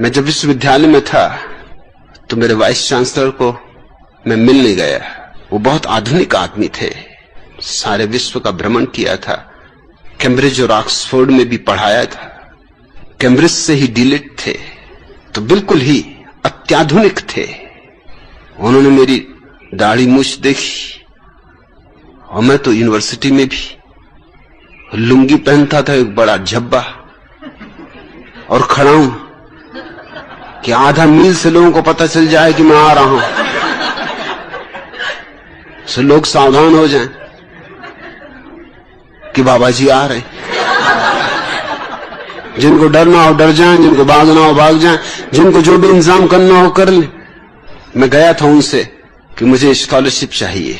मैं जब विश्वविद्यालय में था तो मेरे वाइस चांसलर को मैं मिलने गया। वो बहुत आधुनिक आदमी थे, सारे विश्व का भ्रमण किया था, कैम्ब्रिज और ऑक्सफोर्ड में भी पढ़ाया था, कैम्ब्रिज से ही डीलिट थे, तो बिल्कुल ही अत्याधुनिक थे। उन्होंने मेरी दाढ़ी मूछ देखी और मैं तो यूनिवर्सिटी में भी लुंगी पहनता था, एक बड़ा झब्बा, और खड़ा हूं कि आधा मील से लोगों को पता चल जाए कि मैं आ रहा हूं, तो लोग सावधान हो जाएं कि बाबा जी आ रहे। जिनको डरना हो डर जाएं, जिनको भागना हो भाग जाएं, जिनको जो भी इंतजाम करना हो कर ले। मैं गया था उनसे कि मुझे स्कॉलरशिप चाहिए।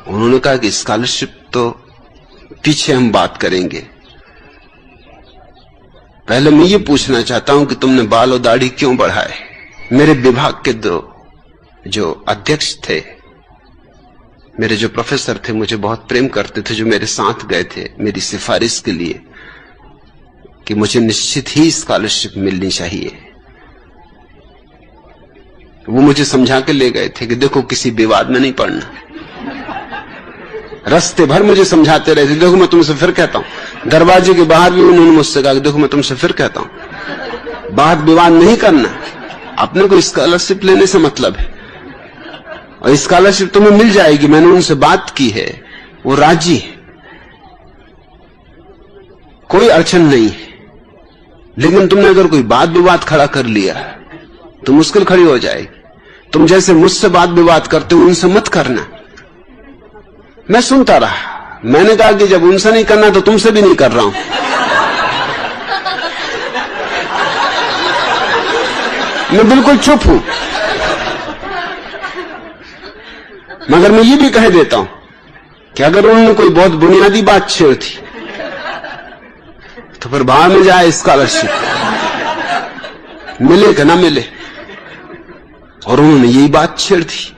उन्होंने कहा कि स्कॉलरशिप तो पीछे हम बात करेंगे, पहले मैं ये पूछना चाहता हूं कि तुमने बाल और दाढ़ी क्यों बढ़ाए। मेरे विभाग के दो जो अध्यक्ष थे, मेरे जो प्रोफेसर थे, मुझे बहुत प्रेम करते थे, जो मेरे साथ गए थे मेरी सिफारिश के लिए कि मुझे निश्चित ही स्कॉलरशिप मिलनी चाहिए। वो मुझे समझा के ले गए थे कि देखो किसी विवाद में नहीं पड़ना। रास्ते भर मुझे समझाते रहे थे, देखो मैं तुमसे फिर कहता हूं। दरवाजे के बाहर भी उन्होंने मुझसे कहा, देखो मैं तुमसे फिर कहता हूं, बात विवाद नहीं करना, अपने को स्कॉलरशिप लेने से मतलब है, और स्कॉलरशिप तुम्हें मिल जाएगी। मैंने उनसे बात की है, वो राजी है, कोई अड़चन नहीं है। लेकिन तुमने अगर कोई बात विवाद खड़ा कर लिया तो मुश्किल खड़ी हो जाएगी। तुम जैसे मुझसे बात विवाद करते हो उनसे मत करना। मैं सुनता रहा, मैंने कहा कि जब उनसे नहीं करना तो तुमसे भी नहीं कर रहा हूं। मैं बिल्कुल चुप हूं, मगर मैं ये भी कह देता हूं कि अगर उन्होंने कोई बहुत बुनियादी बात छेड़ दी तो फिर बाहर में जाए स्कॉलरशिप, मिले कि ना मिले। और उन्होंने यही बात छेड़ दी।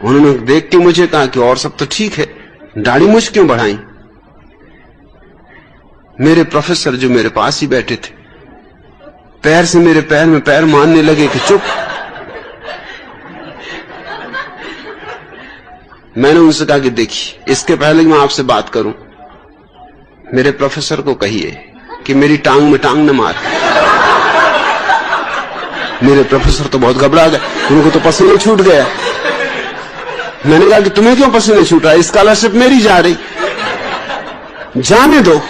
उन्होंने देख के मुझे कहा कि और सब तो ठीक है, दाढ़ी मूछ क्यों बढ़ाई। मेरे प्रोफेसर जो मेरे पास ही बैठे थे, पैर से मेरे पैर में पैर मारने लगे कि चुप। मैंने उनसे कहा कि देखिए, इसके पहले कि मैं आपसे बात करूं, मेरे प्रोफेसर को कहिए कि मेरी टांग में टांग न मार। मेरे प्रोफेसर तो बहुत घबरा गए, उनको तो पसीने छूट गया। मैंने कहा कि तुम्हें क्यों पसीने छूट रहा है, स्कॉलरशिप मेरी जा रही, जाने दो।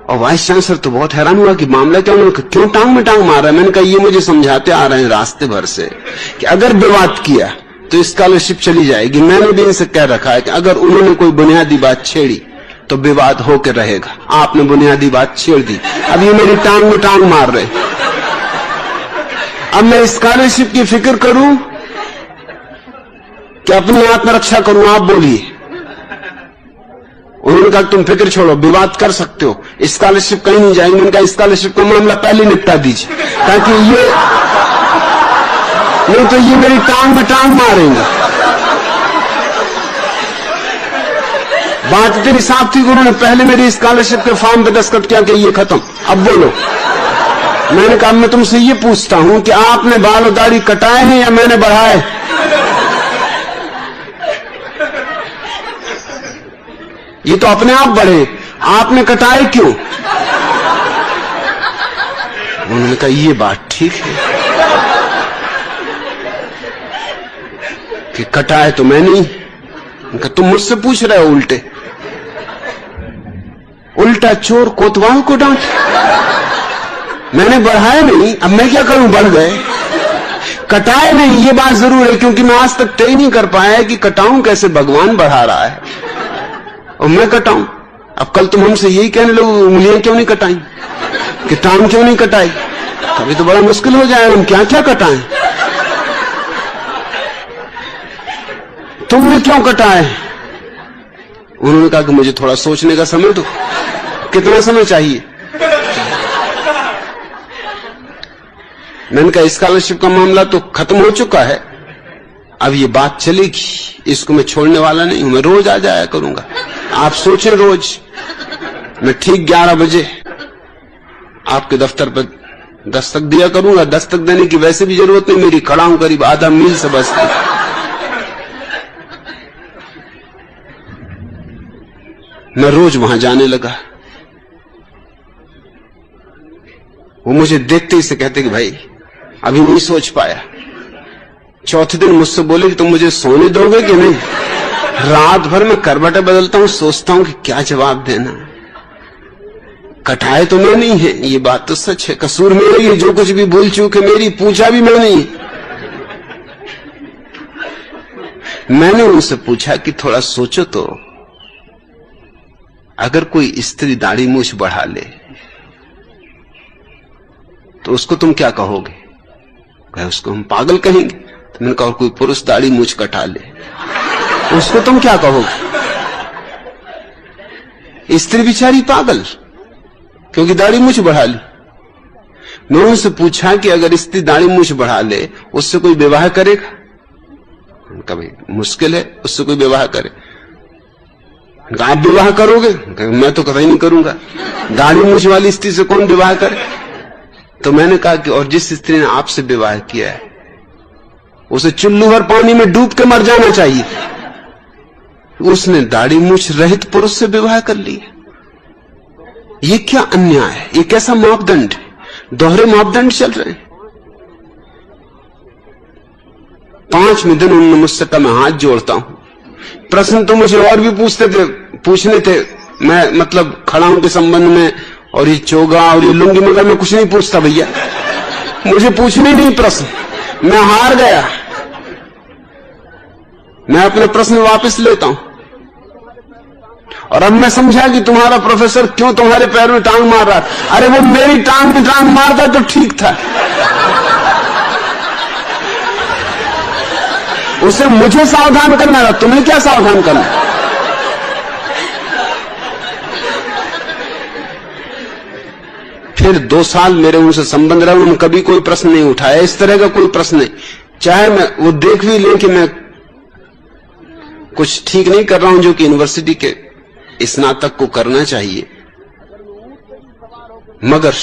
और वाइस चांसलर तो बहुत हैरान हुआ कि मामला क्या, उन्होंने क्यों टांग में टांग मारा है। मैंने कहा ये मुझे समझाते आ रहे हैं रास्ते भर से कि अगर विवाद किया तो स्कॉलरशिप चली जाएगी। मैंने भी इनसे कह रखा है कि अगर उन्होंने कोई बुनियादी बात छेड़ी तो विवाद होकर रहेगा। आपने बुनियादी बात छेड़ दी, अब ये मेरी टांग में टांग मार रहे। अब मैं स्कॉलरशिप की फिक्र करूं कि अपनी आत्मरक्षा करूं, आप बोलिए। उन्होंने कहा तुम फिक्र छोड़ो, विवाद कर सकते हो, स्कॉलरशिप कहीं नहीं जाएगी। मैंने कहा स्कॉलरशिप का मामला पहले निपटा दीजिए, ताकि ये नहीं तो ये मेरी टांग में टांग मारेंगे। बात इतनी साफ थी कि उन्होंने पहले मेरी स्कॉलरशिप के फॉर्म पे दस्तखत किया कि ये खत्म, अब बोलो। मैंने कहा मैं तुमसे ये पूछता हूं कि आपने बाल और दाढ़ी कटाए हैं या मैंने बढ़ाए। ये तो अपने आप बढ़े, आपने कटाए क्यों। उन्होंने कहा ये बात ठीक है कि कटाए तो मैं नहीं। उनका तुम मुझसे पूछ रहे हो उल्टे, उल्टा चोर कोतवाल को डांट। मैंने बढ़ाए नहीं, अब मैं क्या करूं, बढ़ गए। कटाए नहीं, ये बात जरूर है, क्योंकि मैं आज तक तय नहीं कर पाया कि कटाऊं कैसे, भगवान बढ़ा रहा है और मैं कटाऊं। अब कल तुम हमसे यही कहने लोग उंगलियां क्यों नहीं कटाई, कि टांग क्यों नहीं कटाई, अभी तो बड़ा मुश्किल हो जाएगा, हम क्या क्या कटाएं। तुमने क्यों कटाए। उन्होंने कहा कि मुझे थोड़ा सोचने का समय दो। कितना समय चाहिए। मैंने कहा स्कॉलरशिप का मामला तो खत्म हो चुका है, अब ये बात चलेगी, इसको मैं छोड़ने वाला नहीं हूं, मैं रोज आ जाया करूंगा। आप सोचें रोज मैं ठीक 11 बजे आपके दफ्तर पर दस्तक दिया करूंगा। दस्तक देने की वैसे भी जरूरत नहीं, मेरी खड़ा हूं करीब आधा मील से बस। मैं रोज वहां जाने लगा। वो मुझे देखते ही से कहते कि भाई अभी नहीं सोच पाया। चौथे दिन मुझसे बोले कि तुम मुझे सोने दोगे कि नहीं। रात भर मैं करवटें बदलता हूं, सोचता हूं कि क्या जवाब देना। कटाए तो मैं नहीं है, ये बात तो सच है। कसूर मेरा ही है, जो कुछ भी भूल चूक है मेरी, पूछा भी मैं नहीं। मैंने उनसे पूछा कि थोड़ा सोचो तो, अगर कोई स्त्री दाढ़ी मूछ बढ़ा ले तो उसको तुम क्या कहोगे? कहे उसको हम पागल कहेंगे। तो मैंने कहा और कोई पुरुष दाढ़ी मूछ कटा ले उसको तुम क्या कहोगे? स्त्री बेचारी पागल, क्योंकि दाढ़ी मूछ बढ़ा ली। मैं उनसे पूछा कि अगर स्त्री दाढ़ी मूछ बढ़ा ले उससे कोई विवाह करेगा? कभी मुश्किल है उससे कोई विवाह करे। आप विवाह करोगे? मैं तो कभी नहीं करूंगा। दाढ़ी मूछ वाली स्त्री से कौन विवाह करे? तो मैंने कहा कि और जिस स्त्री ने आपसे विवाह किया है उसे चुल्लू भर पानी में डूब के मर जाना चाहिए। उसने दाढ़ी मूछ रहित पुरुष से विवाह कर लिया। ये क्या अन्याय है? ये कैसा मापदंड है? दोहरे मापदंड चल रहे हैं। 5वें दिन उन्होंने मुझसे कहा मैं हाथ जोड़ता हूं। प्रश्न तो मुझे और भी पूछने थे। मैं मतलब खड़ाऊं के संबंध में और ये चोगा और ये लुंगी, मगर मैं कुछ नहीं पूछता भैया, मुझे पूछने नहीं प्रश्न। मैं हार गया। मैं अपने प्रश्न वापस लेता हूं। और अब मैं समझा कि तुम्हारा प्रोफेसर क्यों तुम्हारे पैर में टांग मार रहा था। अरे वो मेरी टांग में टांग मारता तो ठीक था, उसे मुझे सावधान करना था, तुम्हें क्या सावधान करना। फिर 2 साल मेरे उनसे संबंध रहा, उन्होंने कभी कोई प्रश्न नहीं उठाया, इस तरह का कोई प्रश्न नहीं। चाहे मैं वो देख भी लें कि मैं कुछ ठीक नहीं कर रहा हूं जो कि यूनिवर्सिटी के स्नातक को करना चाहिए, मगर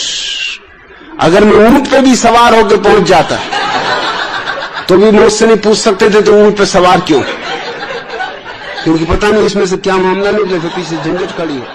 अगर मैं ऊंट पे भी सवार होकर पहुंच जाता तो भी मुझसे नहीं पूछ सकते थे तो ऊंट पे सवार क्यों, क्योंकि पता नहीं इसमें से क्या मामला निकले, फिर पीछे झंझट खड़ी हो।